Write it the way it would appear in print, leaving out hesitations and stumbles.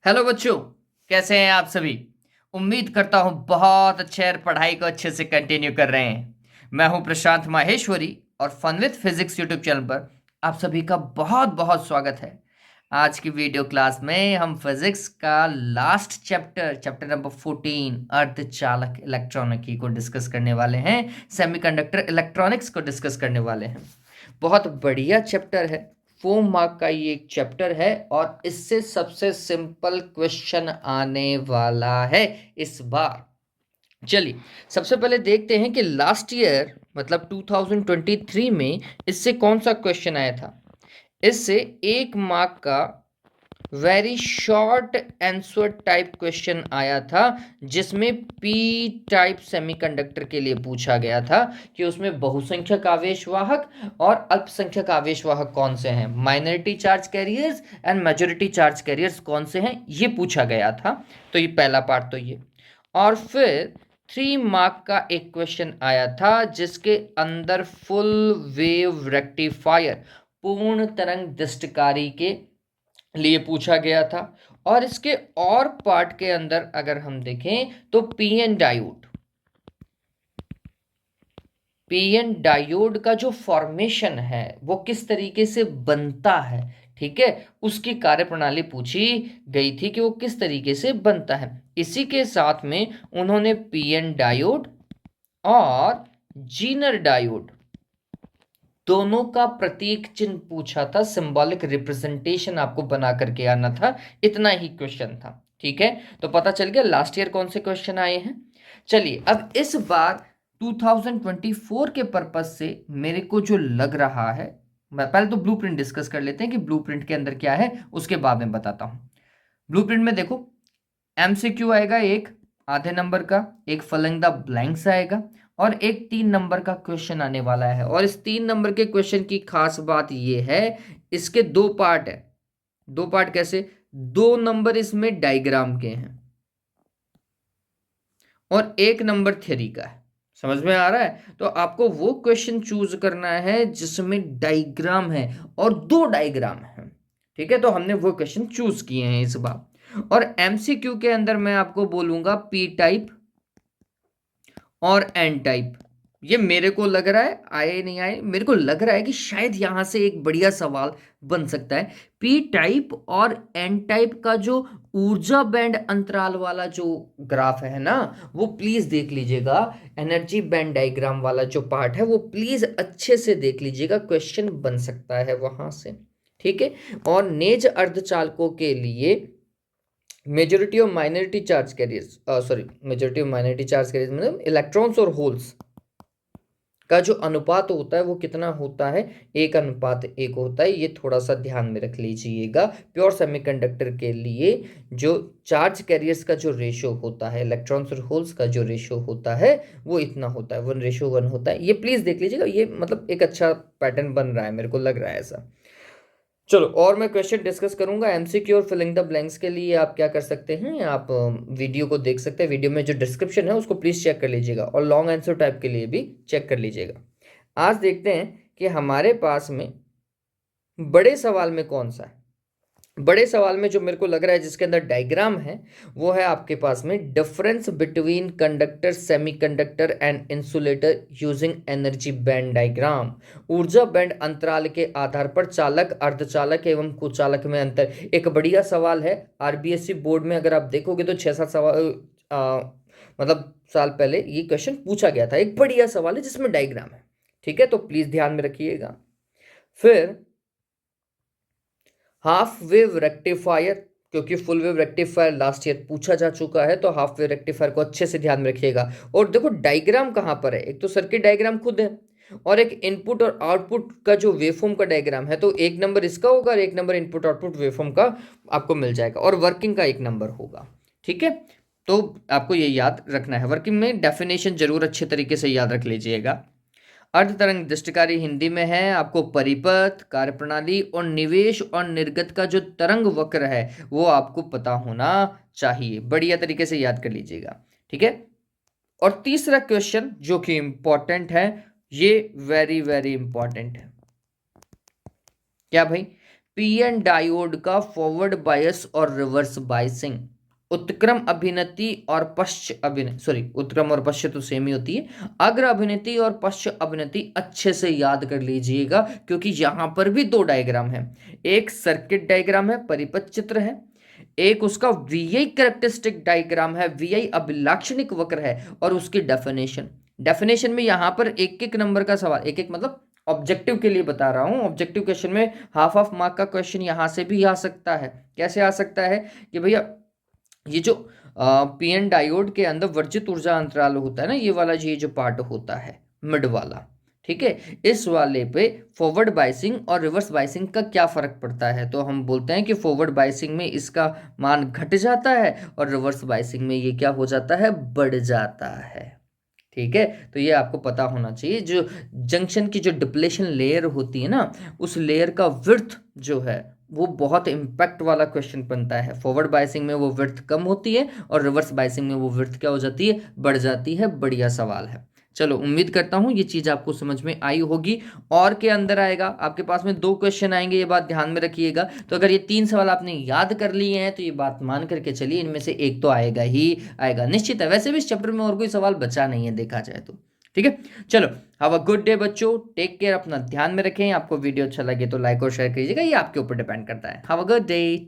Hello बच्चों, कैसे हैं आप सभी। उम्मीद करता हूं बहुत अच्छे और पढ़ाई को अच्छे से कंटिन्यू कर रहे हैं। मैं हूं प्रशांत माहेश्वरी और fun with physics YouTube channel पर आप सभी का बहुत बहुत स्वागत है। आज की वीडियो क्लास में हम फिजिक्स का लास्ट चैप्टर चैप्टर नंबर 14 अर्धचालक इलेक्ट्रॉनिकी को डिस्कस करने वाले हैं। सेमीकंडक्टर इलेक्ट्रॉनिक्स को डिस्कस करने वाले हैं। बहुत बढ़िया चैप्टर है। 4 मार्क का ये एक चैप्टर है और इससे सबसे सिंपल क्वेश्चन आने वाला है इस बार। चलिए, सबसे पहले देखते हैं कि लास्ट ईयर मतलब 2023 में इससे कौन सा क्वेश्चन आया था। इससे 1 मार्क का very short answer type question आया था, जिसमें पी टाइप सेमीकंडक्टर के लिए पूछा गया था कि उसमें बहुसंख्यक आवेशवाहक और अल्पसंख्यक आवेशवाहक कौन से हैं, minority charge carriers and majority charge carriers कौन से हैं, ये पूछा गया था। तो ये पहला पार्ट तो ये। और फिर 3 मार्क का एक क्वेश्चन आया था जिसके अंदर फुल वेव रेक्टिफायर पूर्ण तरंग दृष्टिकारी के लिए पूछा गया था। और इसके और पार्ट के अंदर अगर हम देखें तो पीएन डायोड का जो फॉर्मेशन है वो किस तरीके से बनता है, ठीक है, उसकी कार्यप्रणाली पूछी गई थी कि वो किस तरीके से बनता है। इसी के साथ में उन्होंने पीएन डायोड और जीनर डायोड दोनों का प्रतीक चिन्ह पूछा था, सिंबॉलिक रिप्रेजेंटेशन आपको बना करके आना था। इतना ही क्वेश्चन था, ठीक है। तो पता चल गया लास्ट ईयर कौन से क्वेश्चन आए हैं। चलिए, अब इस बार 2024 के पर्पज से मेरे को जो लग रहा है, मैं पहले तो ब्लूप्रिंट डिस्कस कर लेते हैं कि ब्लूप्रिंट के अंदर क्या है, उसके बाद में बताता हूं। ब्लूप्रिंट में देखो, एमसीक्यू आएगा एक आधे नंबर का, एक फलंदा ब्लैंक्स आएगा और एक 3 नंबर का क्वेश्चन आने वाला है। और इस 3 नंबर के क्वेश्चन की खास बात यह है, इसके 2 पार्ट है। 2 पार्ट कैसे? 2 नंबर इसमें डायग्राम के हैं और 1 नंबर थ्योरी का है। समझ में आ रहा है? तो आपको वो क्वेश्चन चूज करना है जिसमें डायग्राम है और 2 डायग्राम है, ठीक है। तो हमने वो क्वेश्चन चूज किए हैं इस बार। और एमसीक्यू के अंदर मैं आपको बोलूंगा पी टाइप और एन टाइप। ये मेरे को लग रहा है आए नहीं आए, मेरे को लग रहा है कि शायद यहां से एक बढ़िया सवाल बन सकता है। पी टाइप और एन टाइप का जो ऊर्जा बैंड अंतराल वाला जो ग्राफ है ना, वो प्लीज देख लीजिएगा। एनर्जी बैंड डायग्राम वाला जो पार्ट है वो प्लीज अच्छे से देख लीजिएगा, क्वेश्चन बन सकता है वहां से, ठीक है। और नेज अर्धचालकों के लिए majority of minority charge carriers, sorry, majority of minority charge carriers मतलब इलेक्ट्रॉन्स और होल्स का जो अनुपात होता है वो कितना होता है, 1:1 होता है। ये थोड़ा सा ध्यान में रख लीजिएगा। प्योर सेमीकंडक्टर के लिए जो चार्ज कैरियर्स का जो रेशियो होता है, इलेक्ट्रॉन्स और होल्स का जो रेशियो होता है वो इतना होता है, 1:1 होता है। ये प्लीज देख लीजिएगा, ये मतलब एक अच्छा पैटर्न बन रहा है, मेरे को लग रहा है ऐसा। चलो, और मैं क्वेश्चन डिस्कस करूंगा एमसीक्यू और फिलिंग द ब्लैंक्स के लिए। आप क्या कर सकते हैं, आप वीडियो को देख सकते हैं। वीडियो में जो डिस्क्रिप्शन है उसको प्लीज चेक कर लीजिएगा और लॉन्ग आंसर टाइप के लिए भी चेक कर लीजिएगा। आज देखते हैं कि हमारे पास में बड़े सवाल में कौन सा है। बड़े सवाल में जो मेरे को लग रहा है जिसके अंदर डायग्राम है वो है आपके पास में difference between conductor, semiconductor and insulator using energy band diagram. ऊर्जा बैंड अंतराल के आधार पर चालक, अर्धचालक एवं कुचालक में अंतर। एक बढ़िया सवाल है। आरबीएससी बोर्ड में अगर आप देखोगे तो 6-7 सवाल मतलब साल पहले ये क्वेश्चन पूछा गया था। एक बढ़िया सवाल है जिसमें डायग्राम है, ठीक है। तो प्लीज ध्यान में रखिएगा। फिर हाफ वेव रेक्टिफायर, क्योंकि full wave rectifier last year पूछा जा चुका है, तो हाफ वेव रेक्टिफायर को अच्छे से ध्यान में रखिएगा। और देखो डायग्राम कहां पर है, एक तो सर्किट डायग्राम खुद है और एक इनपुट और आउटपुट का जो वेवफॉर्म का डायग्राम है। तो 1 नंबर इसका होगा और 1 नंबर इनपुट आउटपुट वेवफॉर्म का आपको मिल जाएगा और वर्किंग का 1 नंबर होगा, ठीक है। तो आपको ये याद रखना है। वर्किंग में डेफिनेशन जरूर अच्छे तरीके से याद रख लीजिएगा। अर्ध तरंग दृष्टिकारी हिंदी में है। आपको परिपथ, कार्यप्रणाली और निवेश और निर्गत का जो तरंग वक्र है वो आपको पता होना चाहिए। बढ़िया तरीके से याद कर लीजिएगा, ठीक है। और तीसरा क्वेश्चन जो कि इंपॉर्टेंट है, ये वेरी वेरी इंपॉर्टेंट है। क्या भाई? पीएन डायोड का फॉरवर्ड बायस और रिवर्स बायसिंग। उत्क्रम अभिनति और पश्च अभिनति, सॉरी, उत्क्रम और पश्च तो सेम ही होती है। अग्र अभिनति और पश्च अभिनति अच्छे से याद कर लीजिएगा, क्योंकि यहां पर भी दो डायग्राम है। एक सर्किट डायग्राम है, परिपथ चित्र है, एक उसका वीआई कैरेक्टरिस्टिक डायग्राम है, वीआई अभिलाक्षणिक वक्र है, और उसकी डेफिनेशन। डेफिनेशन में यहां पर एक एक नंबर का सवाल, एक एक मतलब ऑब्जेक्टिव के लिए बता रहा हूं। ऑब्जेक्टिव क्वेश्चन में हाफ ऑफ मार्क का क्वेश्चन यहां से भी आ सकता है। कैसे आ सकता है कि भैया ये जो पीएन डायोड के अंदर वर्जित ऊर्जा अंतराल होता है ना, ये वाला ये जो पार्ट होता है मिड वाला, ठीक है, इस वाले पे फॉरवर्ड बाइसिंग और रिवर्स बाइसिंग का क्या फर्क पड़ता है, तो हम बोलते हैं कि फॉरवर्ड बाइसिंग में इसका मान घट जाता है और रिवर्स बाइसिंग में ये क्या हो जाता है, बढ़ जाता है। ठीक है, तो ये आपको पता होना चाहिए। जो जंक्शन की जो डिप्लेशन लेयर होती है ना, उस लेयर का विड्थ जो है वो बहुत इम्पैक्ट वाला क्वेश्चन बनता है। फॉरवर्ड बायसिंग में वो विड्थ कम होती है और रिवर्स बायसिंग में वो विड्थ क्या हो जाती है, बढ़ जाती है। बढ़िया सवाल है। चलो, उम्मीद करता हूं ये चीज आपको समझ में आई होगी। और के अंदर आएगा आपके पास में 2 क्वेश्चन आएंगे, ये बात ध्यान में रखिएगा। तो अगर ये 3 सवाल आपने याद कर लिए हैं तो ये बात मान करके चलिए, इनमें से एक तो आएगा ही आएगा, निश्चित है। वैसे भी इस चैप्टर में और कोई सवाल बचा नहीं है देखा जाए तो। ठीक है, चलो, हैव अ गुड डे बच्चों, टेक केयर, अपना ध्यान में रखें। आपको वीडियो अच्छा लगे तो लाइक और शेयर कीजिएगा, ये आपके ऊपर डिपेंड करता है। Have a good day.